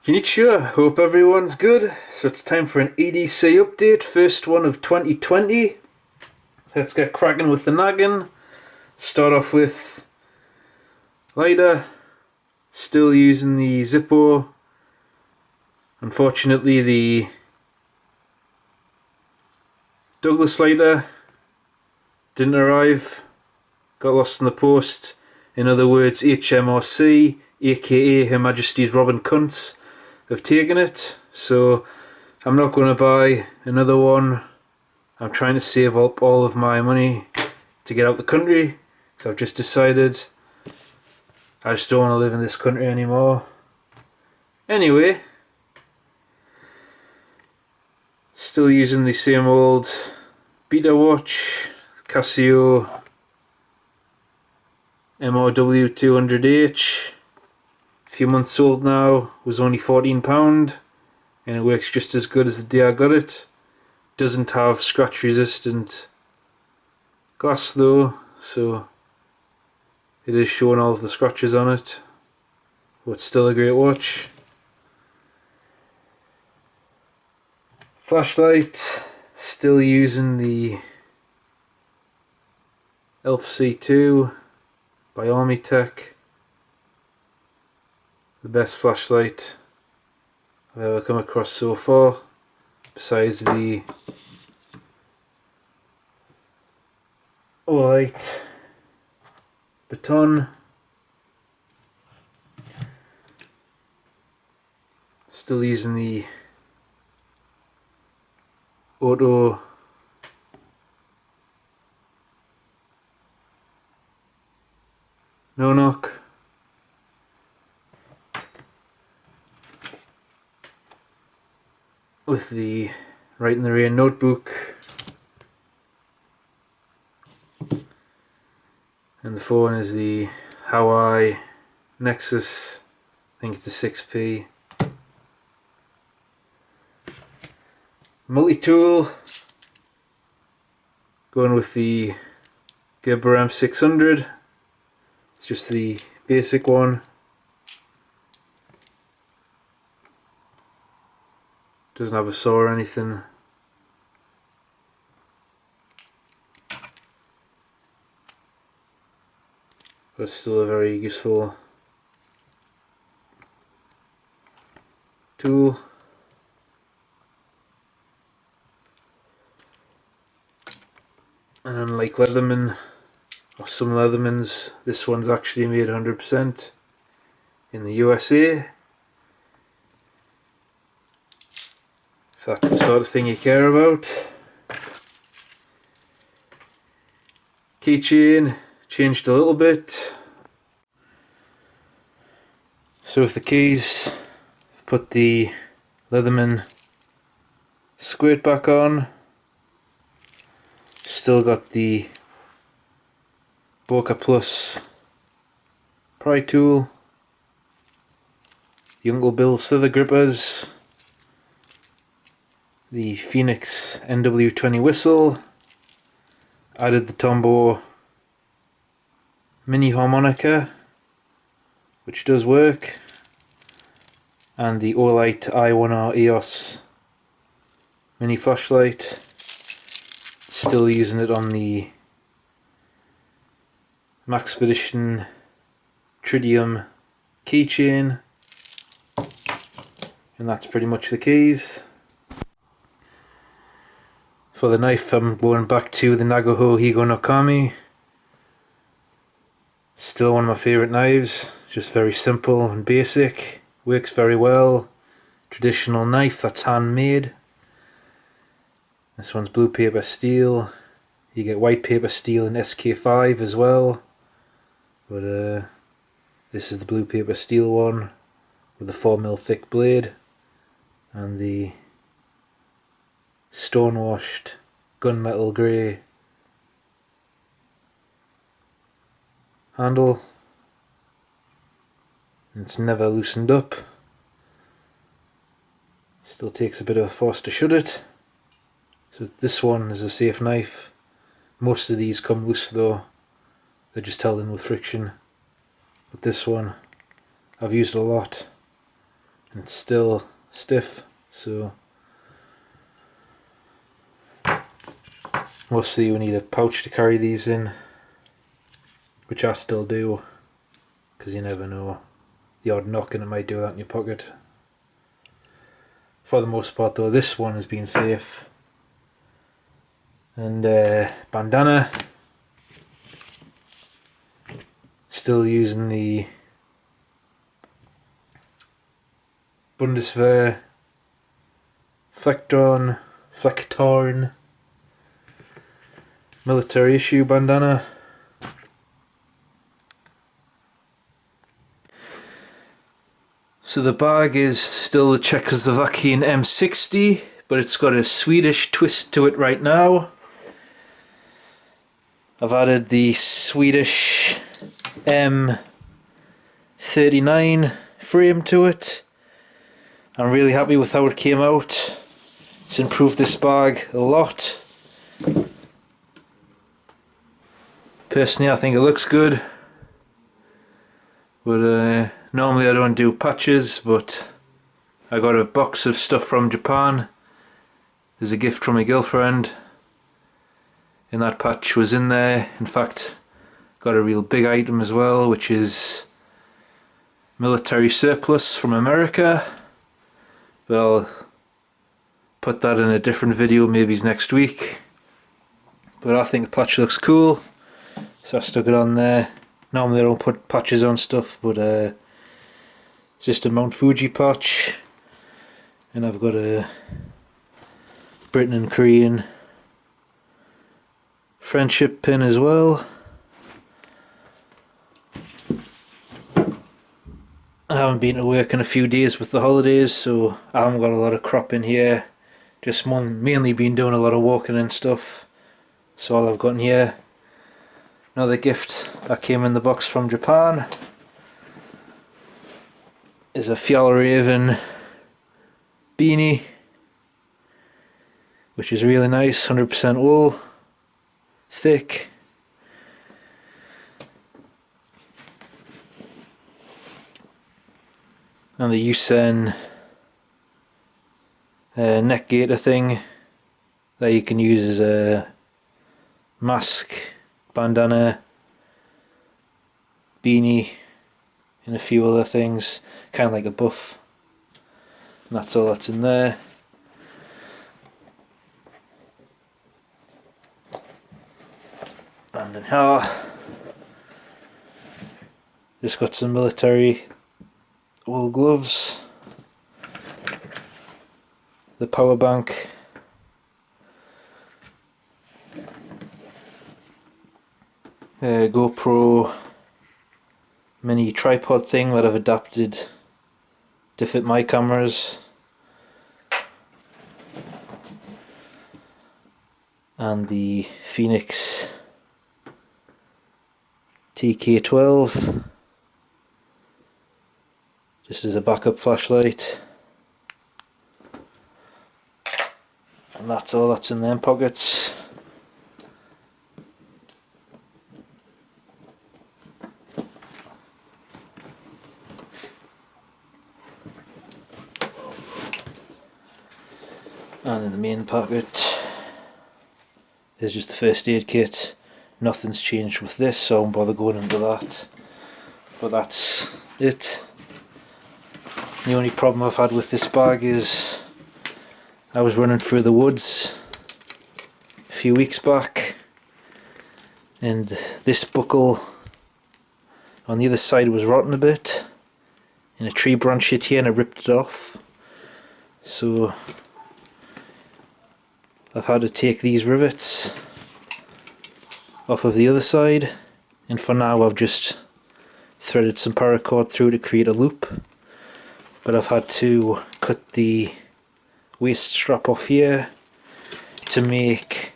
Konnichiwa, hope everyone's good. So it's time for an EDC update, first one of 2020. So let's get cracking with the nagging. Start off with lighter, still using the Zippo. Unfortunately the Douglas lighter didn't arrive, got lost in the post. In other words, HMRC, aka Her Majesty's Robin Cunts, have taken it, so I'm not going to buy another one. I'm trying to save up all of my money to get out the country, because I've just decided I just don't want to live in this country anymore. Anyway, still using the same old Beta watch, Casio MRW 200H. Few months old now, was only £14, and it works just as good as the day I got it. Doesn't have scratch resistant glass though, so it is showing all of the scratches on it, but it's still a great watch. Flashlight, still using the Elf C2 by Armitech. The best flashlight I've ever come across so far, besides the Olight Baton. Still using the Auto No Knock. With the Right in the Rain notebook, and the phone is the Hawaii Nexus, I think it's a 6P. Multi-tool, going with the Gerber M600, it's just the basic one. Doesn't have a saw or anything. But it's still a very useful tool. And unlike Leatherman, or some Leathermans, this one's actually made 100% in the USA. If that's the sort of thing you care about. Keychain changed a little bit. So with the keys, I've put the Leatherman squirt back on. Still got the Bokeh Plus pry tool, the Uncle Bill slither grippers, the Phoenix NW20 whistle, added the Tombow mini harmonica, which does work, and the Olight i1R EOS mini flashlight. Still using it on the Maxpedition Tritium keychain, and that's pretty much the keys. For the knife, I'm going back to the Nagaho Higo no Kami. Still one of my favourite knives, just very simple and basic, works very well. Traditional knife that's handmade. This one's blue paper steel. You get white paper steel in SK5 as well, but this is the blue paper steel one with the 4mm thick blade and the stone-washed gunmetal grey handle. It's never loosened up. Still takes a bit of force to shut it. So this one is a safe knife. Most of these come loose though, they're just held in with friction. But this one I've used a lot and it's still stiff, so mostly you need a pouch to carry these in, which I still do, because you never know, the odd knock and it might do that in your pocket. For the most part though, this one has been safe. And bandana, still using the Bundeswehr Flecktorn military issue bandana. So the bag is still the Czechoslovakian M60, but it's got a Swedish twist to it right now. I've added the Swedish M39 frame to it. I'm really happy with how it came out. It's improved this bag a lot. Personally, I think it looks good. But normally I don't do patches, but I got a box of stuff from Japan as a gift from my girlfriend, and that patch was in there. In fact, got a real big item as well, which is military surplus from America. But I'll put that in a different video, maybe next week. But I think the patch looks cool, so I stuck it on there. Normally I don't put patches on stuff, but it's just a Mount Fuji patch, and I've got a Britain and Korean friendship pin as well. I haven't been to work in a few days with the holidays, so I haven't got a lot of crop in here. Just mainly been doing a lot of walking and stuff. So all I've got in here. Another gift that came in the box from Japan is a Fjallraven beanie, which is really nice, 100% wool, thick. And the Yusen neck gaiter thing that you can use as a mask, bandana, beanie, and a few other things, kind of like a buff. And that's all that's in there. And in here, just got some military wool gloves, the power bank, GoPro mini tripod thing that I've adapted to fit my cameras, and the Phoenix TK12 just as a backup flashlight. And that's all that's in them pockets. And in the main pocket there's just the first aid kit. Nothing's changed with this, so I won't bother going into that. But that's it. The only problem I've had with this bag is I was running through the woods a few weeks back, and this buckle on the other side was rotten a bit, and a tree branch hit here and I ripped it off. So I've had to take these rivets off of the other side, and for now I've just threaded some paracord through to create a loop. But I've had to cut the waist strap off here to make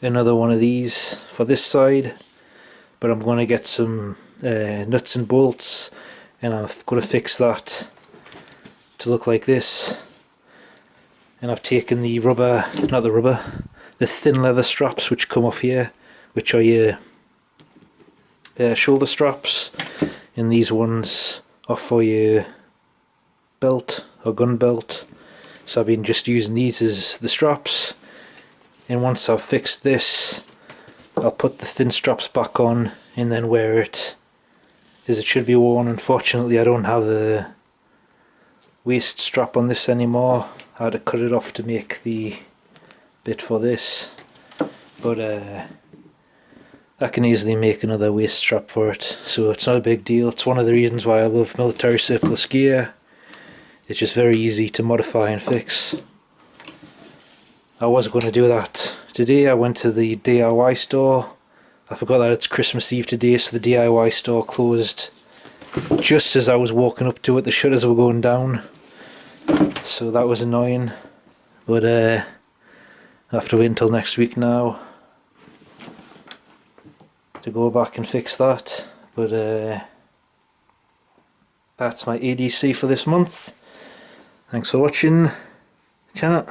another one of these for this side. But I'm going to get some nuts and bolts, and I've got to fix that to look like this. And I've taken the rubber, not the rubber, the thin leather straps which come off here, which are your shoulder straps, and these ones are for your belt or gun belt. So I've been just using these as the straps, and once I've fixed this I'll put the thin straps back on and then wear it as it should be worn. Unfortunately I don't have the waist strap on this anymore. I had to cut it off to make the bit for this, but I can easily make another waist strap for it, so it's not a big deal. It's one of the reasons why I love military surplus gear. It's just very easy to modify and fix. I was going to do that today. I went to the DIY store. I forgot that it's Christmas Eve today, so the DIY store closed just as I was walking up to it. The shutters were going down, so that was annoying, but I'll have to wait until next week now to go back and fix that. But that's my ADC for this month. Thanks for watching the channel.